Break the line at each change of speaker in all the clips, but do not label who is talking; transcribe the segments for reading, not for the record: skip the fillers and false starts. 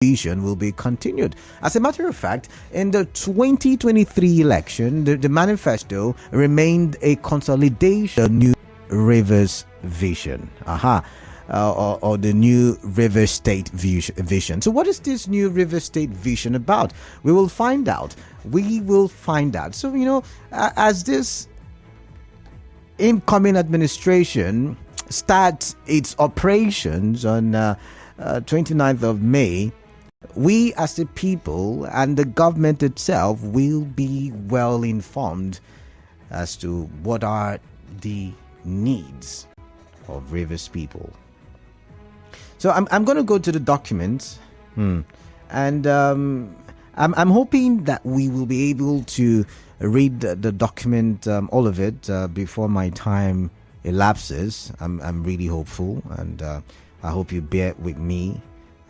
vision will be continued. As a matter of fact, in the 2023 election, the manifesto remained a consolidation of New Rivers vision. Or the New River State vision. So what is this New River State vision about? We will find out. So, as this incoming administration starts its operations on 29th of May, we as the people and the government itself will be well informed as to what are the needs of Rivers people. So I'm going to go to the documents, and I'm hoping that we will be able to read the document, all of it, before my time elapses. I'm really hopeful, and I hope you bear with me.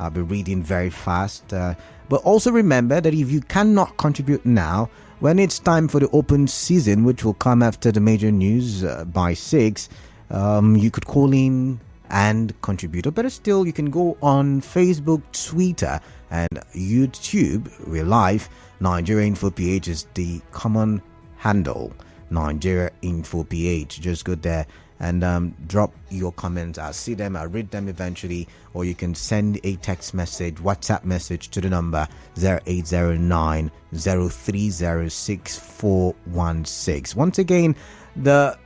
I'll be reading very fast. But also remember that if you cannot contribute now, when it's time for the open season, which will come after the major news by 6, you could call in and contribute. Or better still, you can go on Facebook, Twitter, and YouTube. We're live. Nigeria Info PH is the common handle. Nigeria Info PH. Just go there and drop your comments. I'll see them. I'll read them eventually. Or you can send a text message, WhatsApp message to the number 0809 030 6416. Once again, the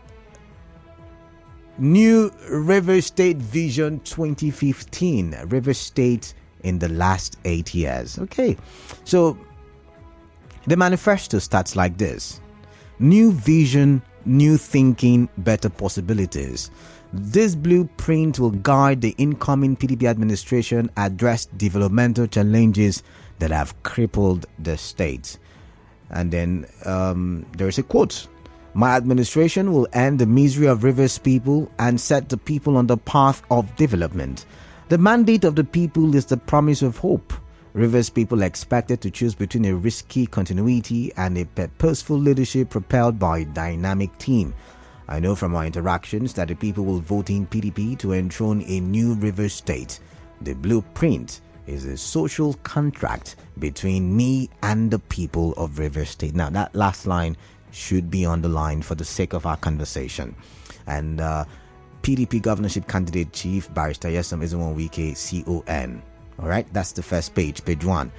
New River State Vision 2015. River State in the last 8 years. Okay, so the manifesto starts like this: new vision, new thinking, better possibilities. This blueprint will guide the incoming PDP administration address developmental challenges that have crippled the state. And then there is a quote: my administration will end the misery of Rivers people and set the people on the path of development. The mandate of the people is the promise of hope. Rivers people are expected to choose between a risky continuity and a purposeful leadership propelled by a dynamic team. I know from our interactions that the people will vote in PDP to enthrone a new River State. The blueprint is a social contract between me and the people of River State. Now, that last line should be underlined for the sake of our conversation. And PDP governorship candidate chief Barrister Nyesom Ezenwo-Wike CON. All right, that's the first page, page 1.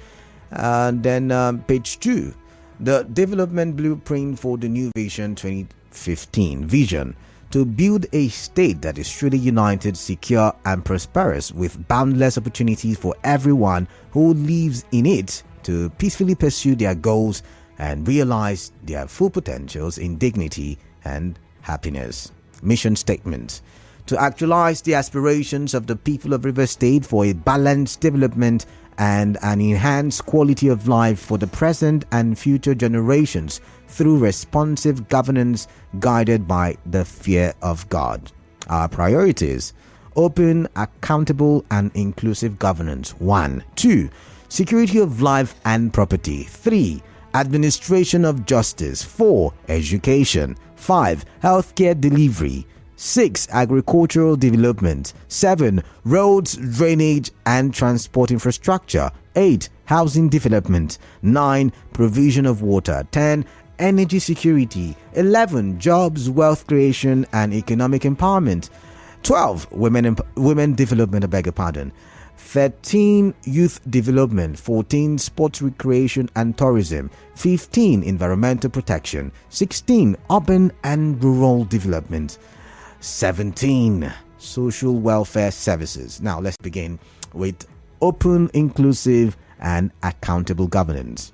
And then page 2, the development blueprint for the new vision 2015 vision to build a state that is truly united, secure, and prosperous, with boundless opportunities for everyone who lives in it to peacefully pursue their goals and realize their full potentials in dignity and happiness. Mission statement: to actualize the aspirations of the people of River State for a balanced development and an enhanced quality of life for the present and future generations through responsive governance guided by the fear of God. Our priorities: open, accountable, and inclusive governance. 1. 2. Security of life and property. 3. Administration of justice. 4. Education. 5. Healthcare delivery. 6. Agricultural development. 7. Roads, drainage, and transport infrastructure. 8. Housing development. 9. Provision of water. 10. Energy security. 11. Jobs, wealth creation, and economic empowerment. 12. Women development, I beg your pardon. 13. Youth development. 14. Sports, recreation, and tourism. 15. Environmental protection. 16. Urban and rural development. 17. Social welfare services. Now let's begin with open, inclusive, and accountable governance.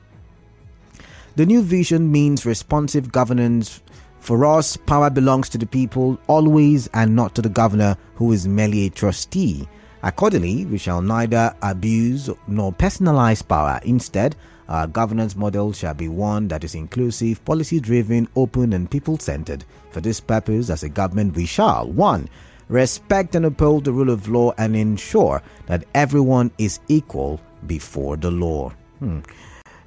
The new vision means responsive governance. For us, power belongs to the people always and not to the governor, who is merely a trustee. Accordingly, we shall neither abuse nor personalize power. Instead, our governance model shall be one that is inclusive, policy-driven, open, and people-centered. For this purpose, as a government, we shall: 1. Respect and uphold the rule of law and ensure that everyone is equal before the law.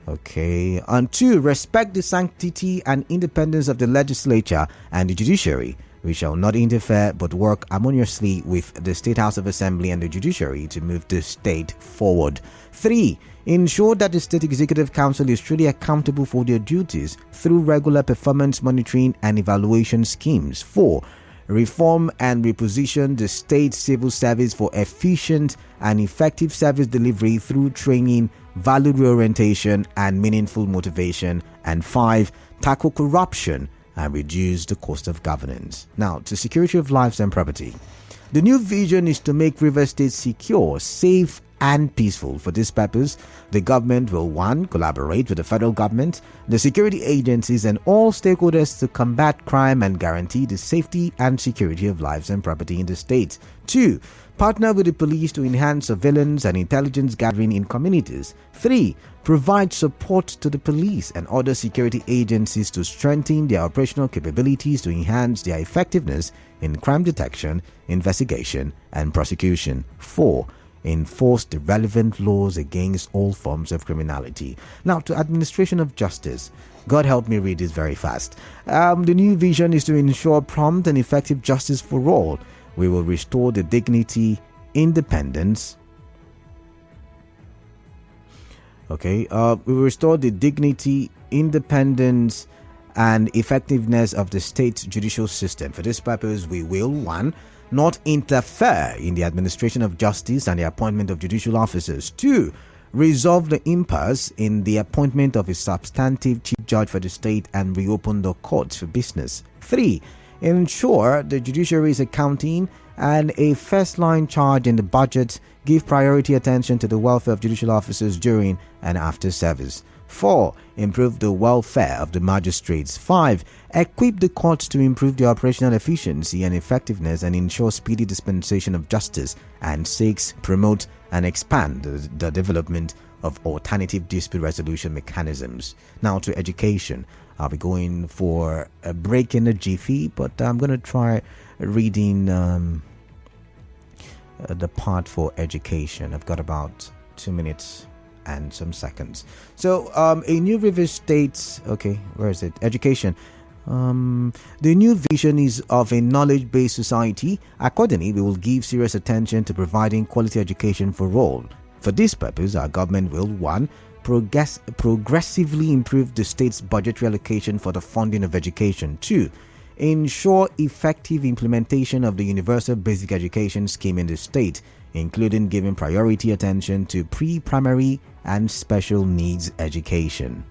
Okay. And 2. Respect the sanctity and independence of the legislature and the judiciary. We shall not interfere but work harmoniously with the State House of Assembly and the judiciary to move the state forward. 3. Ensure that the State Executive Council is truly accountable for their duties through regular performance monitoring and evaluation schemes. 4. Reform and reposition the state civil service for efficient and effective service delivery through training, value reorientation, and meaningful motivation. And 5. Tackle corruption and reduce the cost of governance. Now, to security of lives and property. The new vision is to make Rivers State secure, safe, and peaceful. For this purpose, the government will 1. Collaborate with the federal government, the security agencies, and all stakeholders to combat crime and guarantee the safety and security of lives and property in the state. 2. Partner with the police to enhance surveillance and intelligence gathering in communities. 3. Provide support to the police and other security agencies to strengthen their operational capabilities to enhance their effectiveness in crime detection, investigation, and prosecution. 4. Enforce the relevant laws against all forms of criminality. Now, to administration of justice. God help me read this very fast. The new vision is to ensure prompt and effective justice for all. We will restore the dignity, independence. We will restore the dignity, independence, and effectiveness of the state's judicial system. For this purpose, we will 1. Not interfere in the administration of justice and the appointment of judicial officers. 2. Resolve the impasse in the appointment of a substantive chief judge for the state and reopen the courts for business. 3. Ensure the judiciary's accounting and a first-line charge in the budget. Give priority attention to the welfare of judicial officers during and after service. 4. Improve the welfare of the magistrates. 5. Equip the courts to improve their operational efficiency and effectiveness and ensure speedy dispensation of justice. And 6. Promote and expand the development of alternative dispute resolution mechanisms. Now to education. I'll be going for a break in a jiffy, but I'm going to try reading the part for education. I've got about 2 minutes and some seconds. So a new Rivers State, where is it? Education. The new vision is of a knowledge-based society. Accordingly, we will give serious attention to providing quality education for all. For this purpose, our government will 1. Progressively improve the state's budgetary allocation for the funding of education. 2. Ensure effective implementation of the Universal Basic Education Scheme in the state, including giving priority attention to pre-primary and special needs education.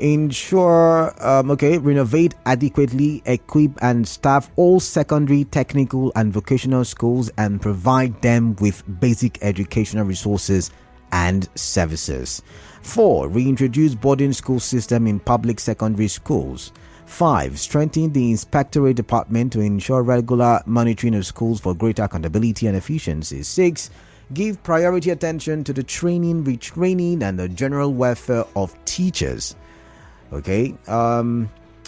Renovate, adequately equip and staff all secondary, technical, and vocational schools and provide them with basic educational resources and services. 4. Reintroduce boarding school system in public secondary schools. 5. Strengthen the inspectorate department to ensure regular monitoring of schools for greater accountability and efficiency. 6. Give priority attention to the training, retraining, and the general welfare of teachers.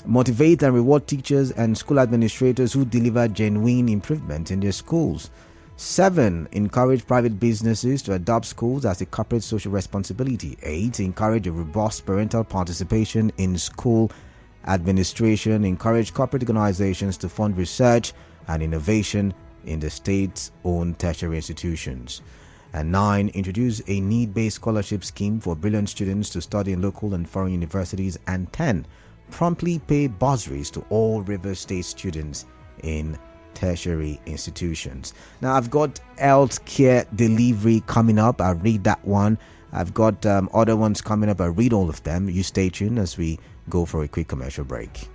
Motivate and reward teachers and school administrators who deliver genuine improvement in their schools. 7. Encourage private businesses to adopt schools as a corporate social responsibility. 8. Encourage a robust parental participation in school administration. Encourage corporate organizations to fund research and innovation in the state's own tertiary institutions. And 9. Introduce a need-based scholarship scheme for brilliant students to study in local and foreign universities. And 10. Promptly pay bursaries to all Rivers State students in tertiary institutions. Now, I've got healthcare delivery coming up. I'll read that one. I've got other ones coming up. I'll read all of them. You stay tuned as we go for a quick commercial break.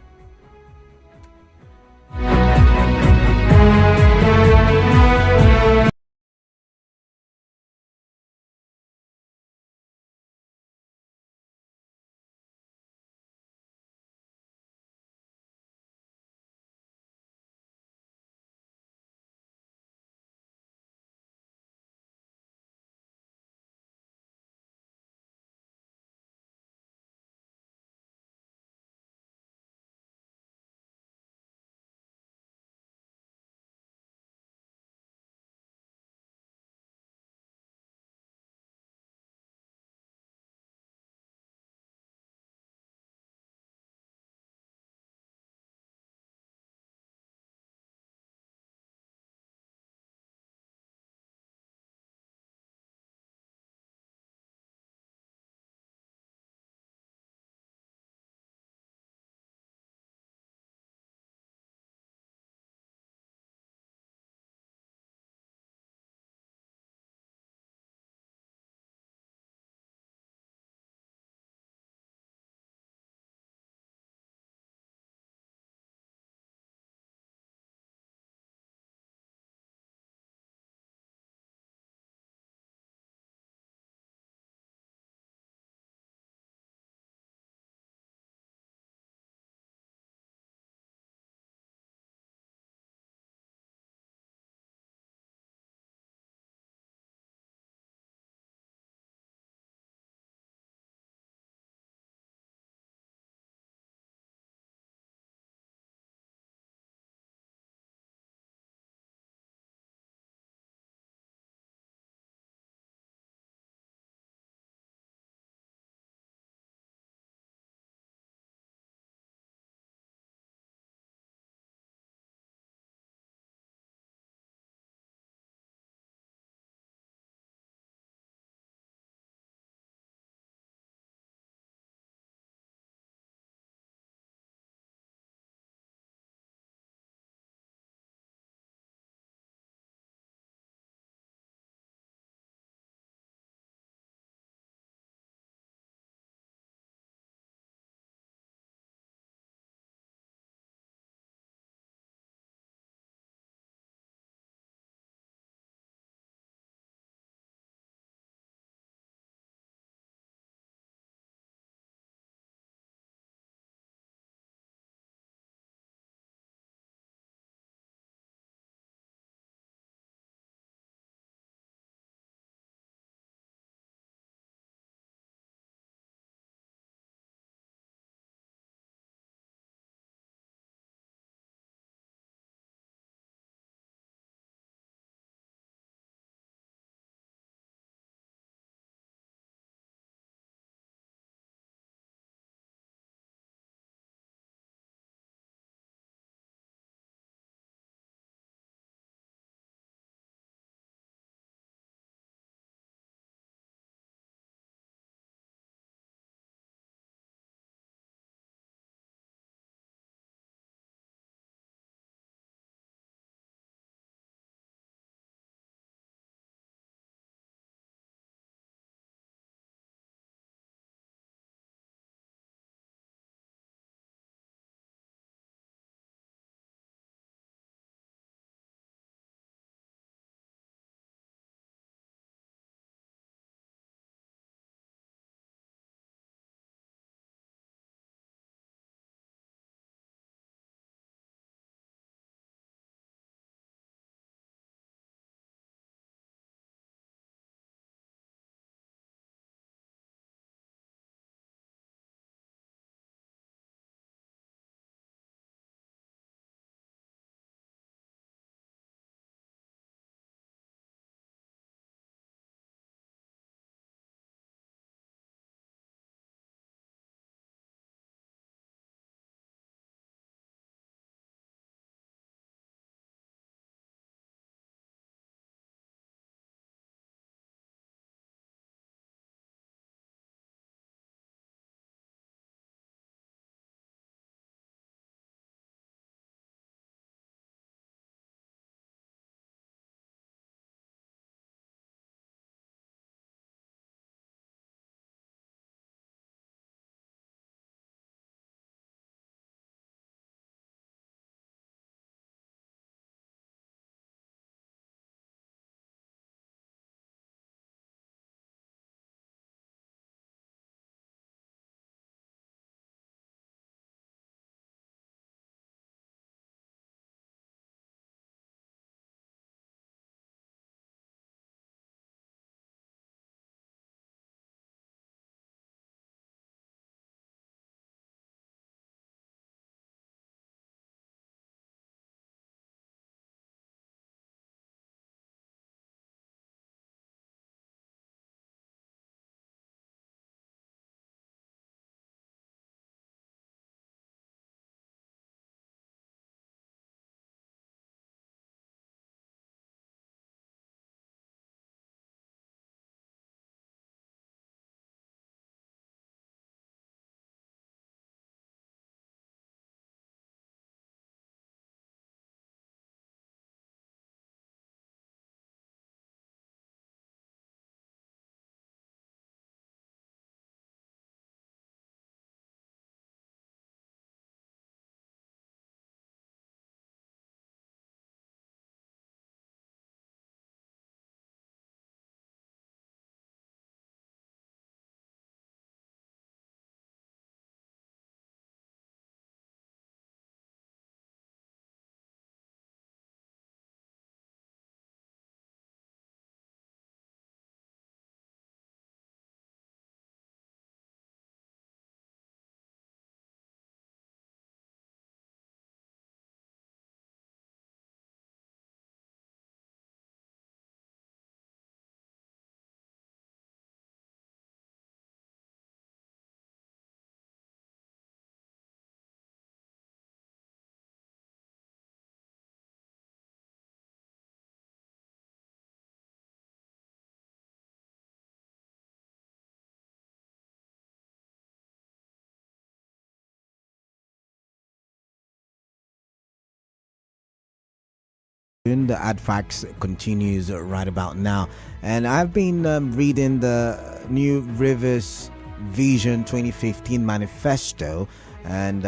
The AdFacts continues right about now, and I've been reading the new Rivers Vision 2015 manifesto, and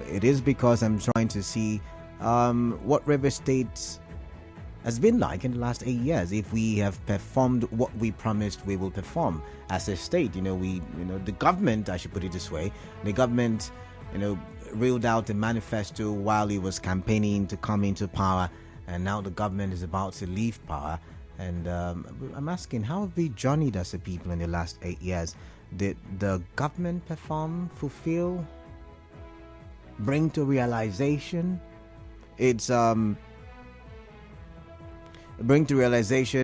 it is because I'm trying to see what Rivers State has been like in the last 8 years. If we have performed what we promised we will perform as a state, the government, I should put it this way, the government, reeled out a manifesto while he was campaigning to come into power. And now the government is about to leave power. And I'm asking, how have we journeyed as a people in the last 8 years? Did the government perform, fulfill, bring to realization? It's bring to realization.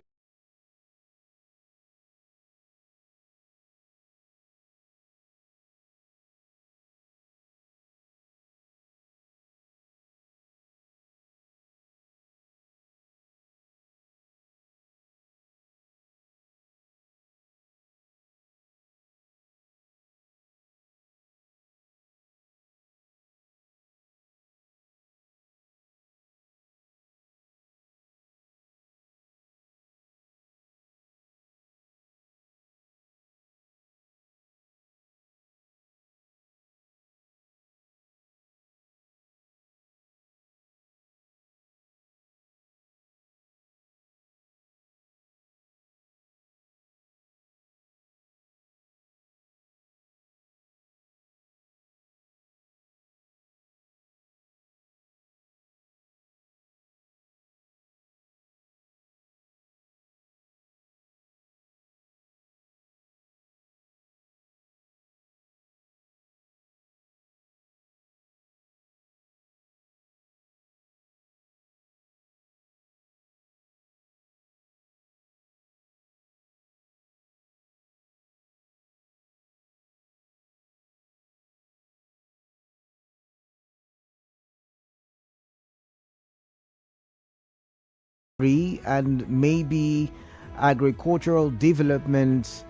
And maybe agricultural development.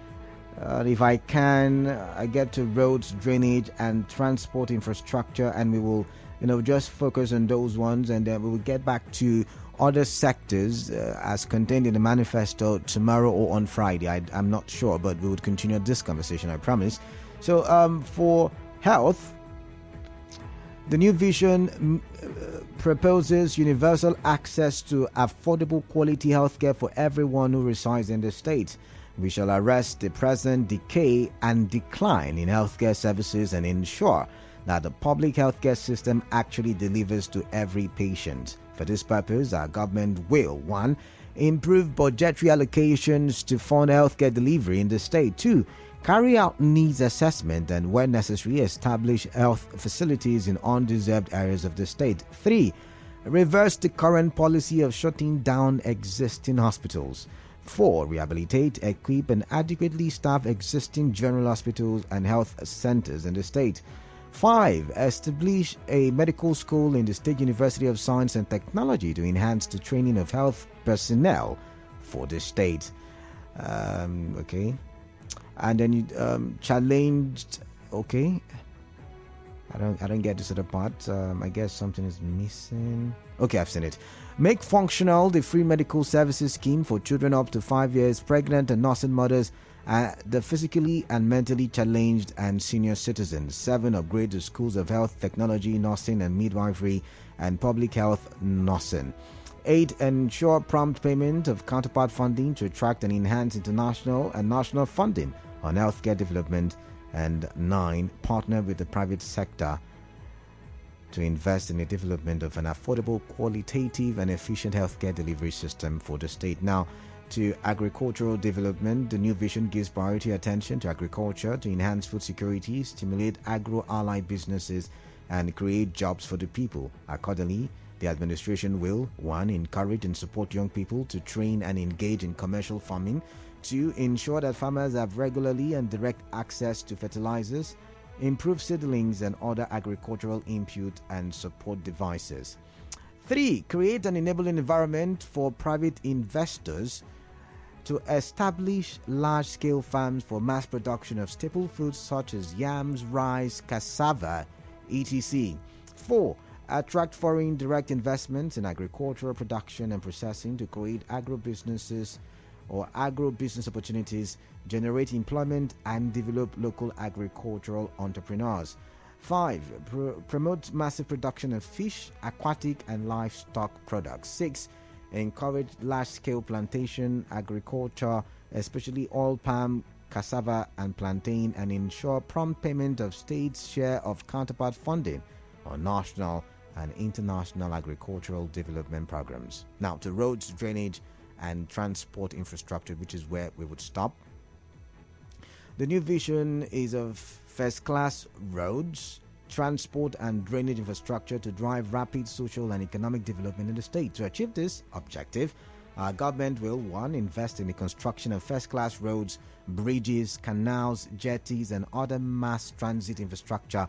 If I can, I get to roads, drainage, and transport infrastructure, and we will, just focus on those ones, and then we will get back to other sectors as contained in the manifesto tomorrow or on Friday. I'm not sure, but we would continue this conversation, I promise. So, for health, the new vision proposes universal access to affordable quality healthcare for everyone who resides in the state. We shall arrest the present decay and decline in healthcare services and ensure that the public healthcare system actually delivers to every patient. For this purpose, our government will 1. Improve budgetary allocations to fund healthcare delivery in the state. 2. Carry out needs assessment and, when necessary, establish health facilities in undeserved areas of the state. 3. Reverse the current policy of shutting down existing hospitals. 4. Rehabilitate, equip, and adequately staff existing general hospitals and health centers in the state. 5. Establish a medical school in the State University of Science and Technology to enhance the training of health personnel for the state. Okay. And then you challenged. Okay, I don't get this other part. I guess something is missing. Okay, I've seen it. Make functional the free medical services scheme for children up to 5 years, pregnant and nursing mothers, the physically and mentally challenged, and senior citizens. 7. Upgrade the schools of health, technology, nursing and midwifery, and public health nursing. 8. Ensure prompt payment of counterpart funding to attract and enhance international and national funding on healthcare development. And 9. Partner with the private sector to invest in the development of an affordable, qualitative, and efficient healthcare delivery system for the state. Now, to agricultural development, the new vision gives priority attention to agriculture to enhance food security, stimulate agro-allied businesses, and create jobs for the people. Accordingly, the administration will 1. Encourage and support young people to train and engage in commercial farming. 2. Ensure that farmers have regularly and direct access to fertilizers, improve seedlings and other agricultural input and support devices. 3. Create an enabling environment for private investors to establish large-scale farms for mass production of staple foods such as yams, rice, cassava, etc. 4. attract foreign direct investments in agricultural production and processing to create agro-businesses or agro-business opportunities, generate employment, and develop local agricultural entrepreneurs. 5. Promote massive production of fish, aquatic, and livestock products. 6. Encourage large-scale plantation agriculture, especially oil palm, cassava, and plantain, and ensure prompt payment of states' share of counterpart funding on national and international agricultural development programs. Now, to roads, drainage, and transport infrastructure, which is where we would stop. The new vision is of first-class roads, transport, and drainage infrastructure to drive rapid social and economic development in the state. To achieve this objective, our government will 1. Invest in the construction of first-class roads, bridges, canals, jetties, and other mass transit infrastructure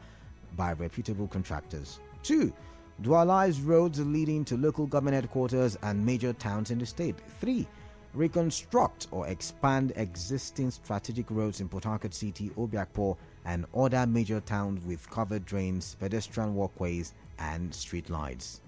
by reputable contractors. 2. Dualize roads leading to local government headquarters and major towns in the state. 3. Reconstruct or expand existing strategic roads in Port Harcourt City, Obiakpor, and other major towns with covered drains, pedestrian walkways, and street lights.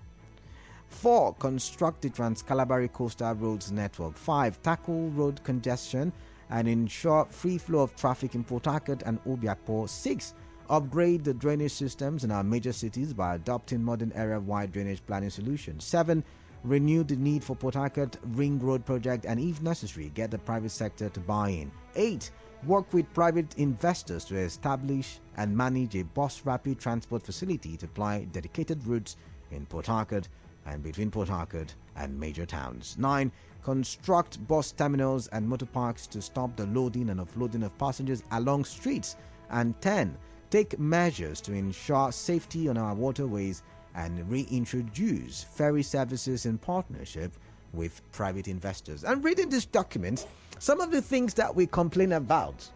4. Construct the Trans-Calabari Coastal Roads Network. 5. Tackle road congestion and ensure free flow of traffic in Port Harcourt and Obiakpor. 6. Upgrade the drainage systems in our major cities by adopting modern area-wide drainage planning solutions. 7. Renew the need for Port Harcourt Ring Road project, and if necessary, get the private sector to buy in. 8. Work with private investors to establish and manage a bus rapid transport facility to ply dedicated routes in Port Harcourt and between Port Harcourt and major towns. 9. Construct bus terminals and motor parks to stop the loading and offloading of passengers along streets. And 10. Take measures to ensure safety on our waterways and reintroduce ferry services in partnership with private investors. And reading this document, some of the things that we complain about,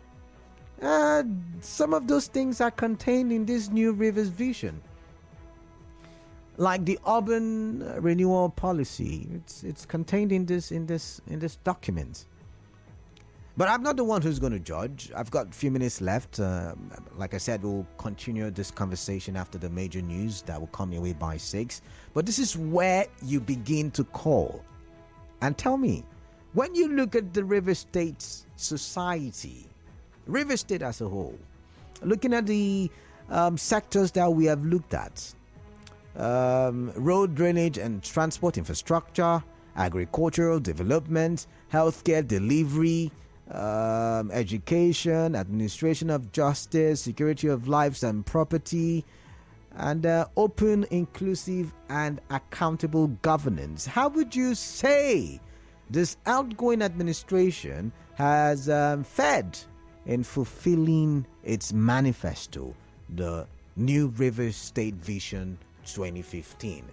some of those things are contained in this new Rivers vision. Like the urban renewal policy, it's contained in this document. But I'm not the one who's going to judge. I've got a few minutes left. Like I said, we'll continue this conversation after the major news that will come your way by 6. But this is where you begin to call. And tell me, when you look at the River State's society, River State as a whole, looking at the sectors that we have looked at, road drainage and transport infrastructure, agricultural development, healthcare delivery, education, administration of justice, security of lives and property, and open, inclusive, and accountable governance. How would you say this outgoing administration has fared in fulfilling its manifesto, the New Rivers State Vision 2015?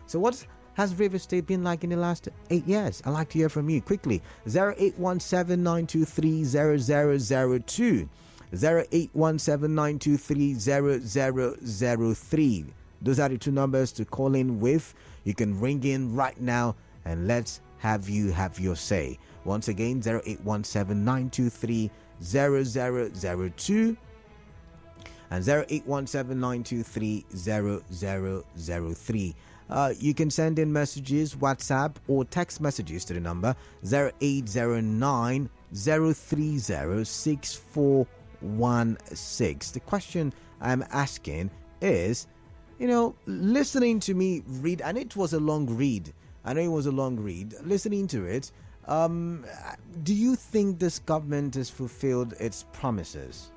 So what has River State been like in the last 8 years? I'd like to hear from you quickly. 0817-923-0002. 0817-923-0003. Those are the two numbers to call in with. You can ring in right now and let's have you have your say. Once again, 0817-923-0002 and 0817-923-0003. You can send in messages, WhatsApp, or text messages to the number 0809 030 6416. The question I'm asking is, listening to me read, and it was a long read. I know it was a long read. Listening to it, do you think this government has fulfilled its promises?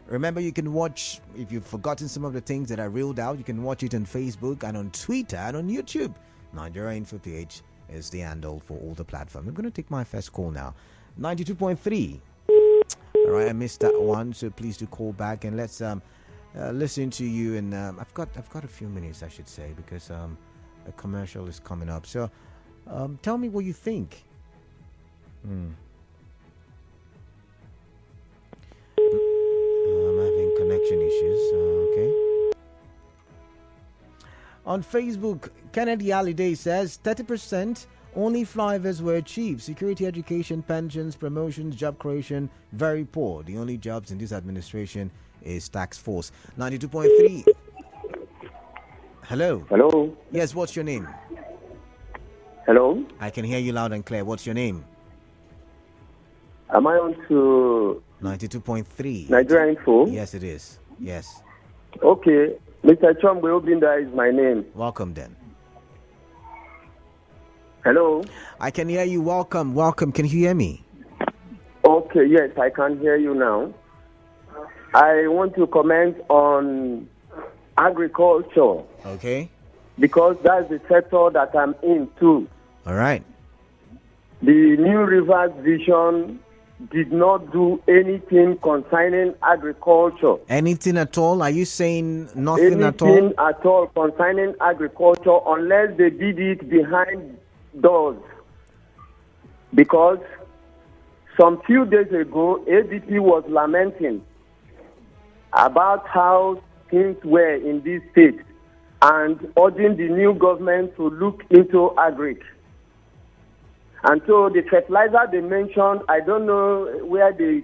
Remember, you can watch, if you've forgotten some of the things that I reeled out, you can watch it on Facebook and on Twitter and on YouTube. Nigeria Info PH is the handle for all the platforms. I'm going to take my first call now. 92.3. All right, I missed that one, so please do call back and let's listen to you. And I've got a few minutes, I should say, because a commercial is coming up. So tell me what you think. I'm having connection issues. Okay. On Facebook, Kennedy Halliday says 30% only flyovers were achieved. Security, education, pensions, promotions, job creation, very poor. The only jobs in this administration is tax force. 92.3. Hello.
Hello.
Yes, what's your name?
Hello.
I can hear you loud and clear. What's your name?
Am I on to
92.3.
Nigeria Info?
Yes, it is. Yes.
Okay. Mr. Chombe Obinda is my name.
Welcome then.
Hello.
I can hear you. Welcome. Can you hear me?
Okay, yes, I can hear you now. I want to comment on agriculture
Okay.
because that's the sector that I'm in too.
All right.
The New Rivers Vision did not do anything concerning agriculture.
Anything at all? Are you saying nothing at all?
Anything at all concerning agriculture unless they did it behind doors. Because some few days ago, ADP was lamenting about how things were in this state and urging the new government to look into agric. And so the fertilizer they mentioned, I don't know where they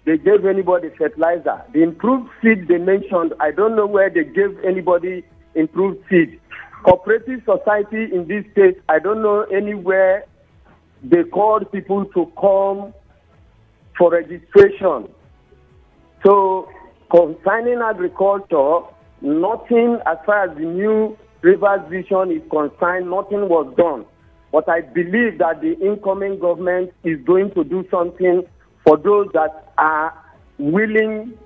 gave anybody fertilizer. The improved seed they mentioned, I don't know where they gave anybody improved seed. Cooperative society in this state, I don't know anywhere they called people to come for registration. So concerning agriculture, nothing as far as the New Rivers Vision is concerned, nothing was done. But I believe that the incoming government is going to do something for those that are willing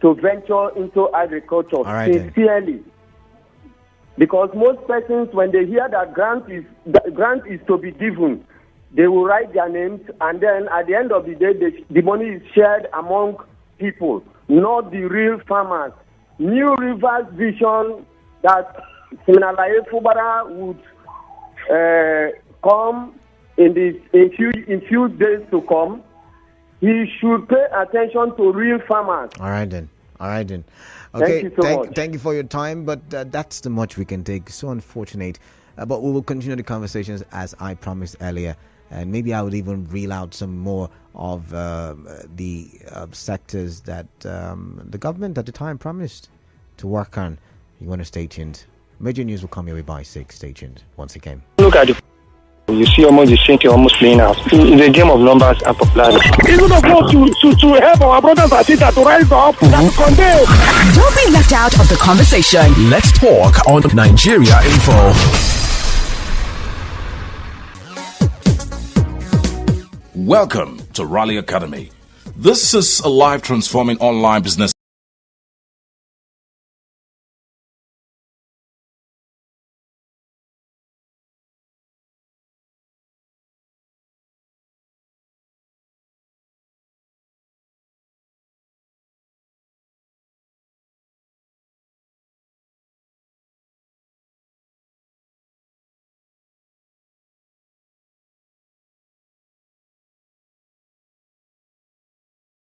to venture into agriculture sincerely. Then. Because most persons, when they hear that grant is to be given, they will write their names, and then at the end of the day, the money is shared among people, not the real farmers. New Rivers Vision that Siminalaye Fubara would come in few days to come, he should pay attention to real farmers.
All right then. Okay,
thank you so much.
Thank you for your time, but that's the much we can take. So unfortunate. But we will continue the conversations as I promised earlier. And maybe I would even reel out some more of the sectors that the government at the time promised to work on. You want to stay tuned. Major news will come your way by 6. Stay tuned once again.
Look at you see almost the same thing almost playing out. It's a game of numbers and popularity.
It's not to help our brothers and sisters to rise up and condemn.
Don't be left out of the conversation.
Let's talk on Nigeria Info.
Welcome to Raleigh Academy. This is a life transforming online business